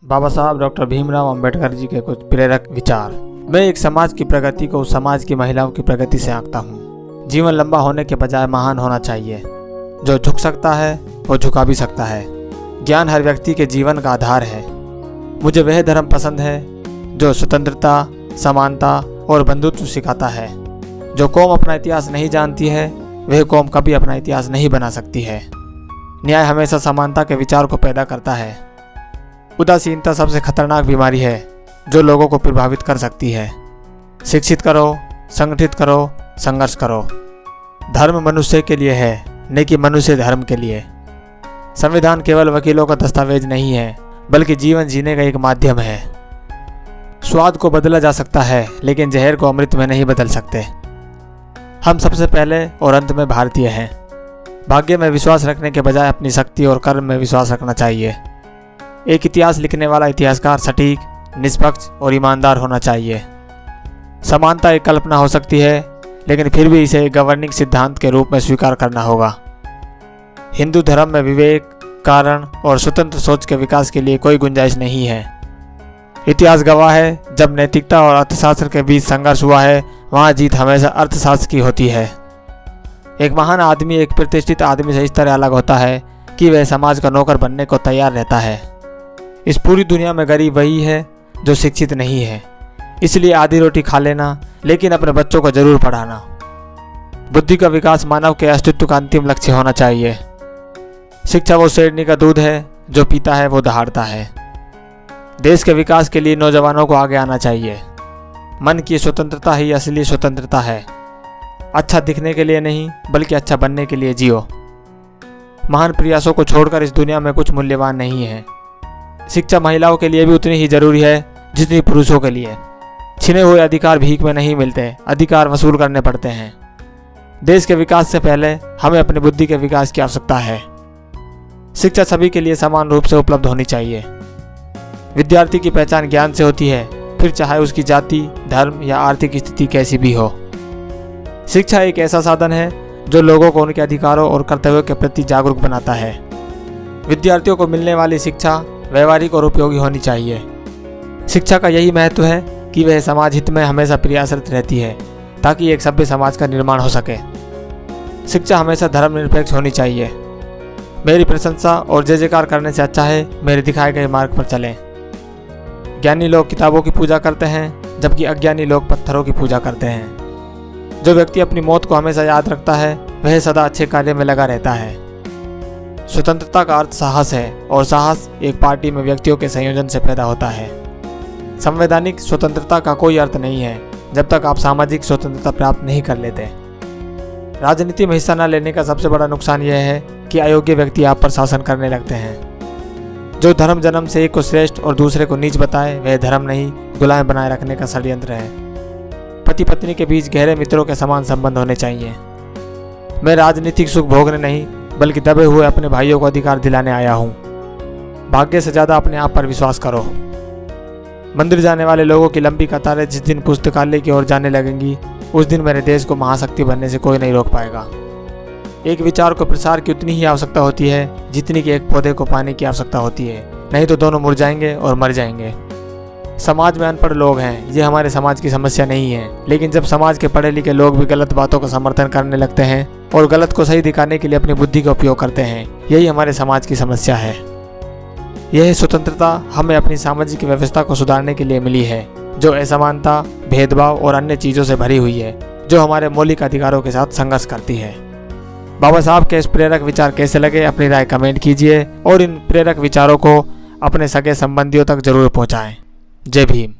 बाबा साहब डॉक्टर भीमराव अंबेडकर जी के कुछ प्रेरक विचार। मैं एक समाज की प्रगति को उस समाज की महिलाओं की प्रगति से आंकता हूँ। जीवन लंबा होने के बजाय महान होना चाहिए। जो झुक सकता है वो झुका भी सकता है। ज्ञान हर व्यक्ति के जीवन का आधार है। मुझे वह धर्म पसंद है जो स्वतंत्रता, समानता और बंधुत्व सिखाता है। जो कौम अपना इतिहास नहीं जानती है वह कौम कभी अपना इतिहास नहीं बना सकती है। न्याय हमेशा समानता के विचार को पैदा करता है। उदासीनता सबसे खतरनाक बीमारी है जो लोगों को प्रभावित कर सकती है। शिक्षित करो, संगठित करो, संघर्ष करो। धर्म मनुष्य के लिए है, न कि मनुष्य धर्म के लिए। संविधान केवल वकीलों का दस्तावेज नहीं है, बल्कि जीवन जीने का एक माध्यम है। स्वाद को बदला जा सकता है, लेकिन जहर को अमृत में नहीं बदल सकते। हम सबसे पहले और अंत में भारतीय हैं। भाग्य में विश्वास रखने के बजाय अपनी शक्ति और कर्म में विश्वास रखना चाहिए। एक इतिहास लिखने वाला इतिहासकार सटीक, निष्पक्ष और ईमानदार होना चाहिए। समानता एक कल्पना हो सकती है, लेकिन फिर भी इसे एक गवर्निंग सिद्धांत के रूप में स्वीकार करना होगा। हिंदू धर्म में विवेक, कारण और स्वतंत्र सोच के विकास के लिए कोई गुंजाइश नहीं है। इतिहास गवाह है, जब नैतिकता और अर्थशास्त्र के बीच संघर्ष हुआ है, वहाँ जीत हमेशा अर्थशास्त्र की होती है। एक महान आदमी एक प्रतिष्ठित आदमी से इस तरह अलग होता है कि वह समाज का नौकर बनने को तैयार रहता है। इस पूरी दुनिया में गरीब वही है जो शिक्षित नहीं है। इसलिए आधी रोटी खा लेना, लेकिन अपने बच्चों को जरूर पढ़ाना। बुद्धि का विकास मानव के अस्तित्व का अंतिम लक्ष्य होना चाहिए। शिक्षा वो शेरनी का दूध है, जो पीता है वो दहाड़ता है। देश के विकास के लिए नौजवानों को आगे आना चाहिए। मन की स्वतंत्रता ही असली स्वतंत्रता है। अच्छा दिखने के लिए नहीं, बल्कि अच्छा बनने के लिए जियो। महान प्रयासों को छोड़कर इस दुनिया में कुछ मूल्यवान नहीं है। शिक्षा महिलाओं के लिए भी उतनी ही जरूरी है जितनी पुरुषों के लिए। छिने हुए अधिकार भीख में नहीं मिलते, अधिकार वसूल करने पड़ते हैं। देश के विकास से पहले हमें अपनी बुद्धि के विकास की आवश्यकता है। शिक्षा सभी के लिए समान रूप से उपलब्ध होनी चाहिए। विद्यार्थी की पहचान ज्ञान से होती है, फिर चाहे उसकी जाति, धर्म या आर्थिक स्थिति कैसी भी हो। शिक्षा एक ऐसा साधन है जो लोगों को उनके अधिकारों और कर्तव्यों के प्रति जागरूक बनाता है। विद्यार्थियों को मिलने वाली शिक्षा व्यवहारिक और उपयोगी होनी चाहिए। शिक्षा का यही महत्व है कि वह समाज हित में हमेशा प्रयासरत रहती है, ताकि एक सभ्य समाज का निर्माण हो सके। शिक्षा हमेशा धर्मनिरपेक्ष होनी चाहिए। मेरी प्रशंसा और जय जयकार करने से अच्छा है मेरे दिखाए गए मार्ग पर चलें। ज्ञानी लोग किताबों की पूजा करते हैं, जबकि अज्ञानी लोग पत्थरों की पूजा करते हैं। जो व्यक्ति अपनी मौत को हमेशा याद रखता है वह सदा अच्छे कार्य में लगा रहता है। स्वतंत्रता का अर्थ साहस है, और साहस एक पार्टी में व्यक्तियों के संयोजन से पैदा होता है। संवैधानिक स्वतंत्रता का कोई अर्थ नहीं है जब तक आप सामाजिक स्वतंत्रता प्राप्त नहीं कर लेते। राजनीति में हिस्सा न लेने का सबसे बड़ा नुकसान यह है कि अयोग्य व्यक्ति आप पर शासन करने लगते हैं। जो धर्म जन्म से एक को श्रेष्ठ और दूसरे को नीच बताए वह धर्म नहीं, गुलाम बनाए रखने का षड्यंत्र है। पति पत्नी के बीच गहरे मित्रों के समान संबंध होने चाहिए। मैं राजनीतिक सुख भोगने नहीं, बल्कि दबे हुए अपने भाइयों को अधिकार दिलाने आया हूँ। भाग्य से ज़्यादा अपने आप पर विश्वास करो। मंदिर जाने वाले लोगों की लंबी कतारें जिस दिन पुस्तकालय की ओर जाने लगेंगी, उस दिन मेरे देश को महाशक्ति बनने से कोई नहीं रोक पाएगा। एक विचार को प्रसार की उतनी ही आवश्यकता होती है जितनी कि एक पौधे को पानी की आवश्यकता होती है, नहीं तो दोनों मुरझाएंगे और मर जाएंगे। समाज में अनपढ़ लोग हैं, ये हमारे समाज की समस्या नहीं है। लेकिन जब समाज के पढ़े लिखे लोग भी गलत बातों का समर्थन करने लगते हैं और गलत को सही दिखाने के लिए अपनी बुद्धि का उपयोग करते हैं, यही हमारे समाज की समस्या है। यह स्वतंत्रता हमें अपनी सामाजिक व्यवस्था को सुधारने के लिए मिली है, जो असमानता, भेदभाव और अन्य चीज़ों से भरी हुई है, जो हमारे मौलिक अधिकारों के साथ संघर्ष करती है। बाबा साहब के इस प्रेरक विचार कैसे लगे, अपनी राय कमेंट कीजिए और इन प्रेरक विचारों को अपने सगे संबंधियों तक जरूर पहुँचाएं। जय भीम।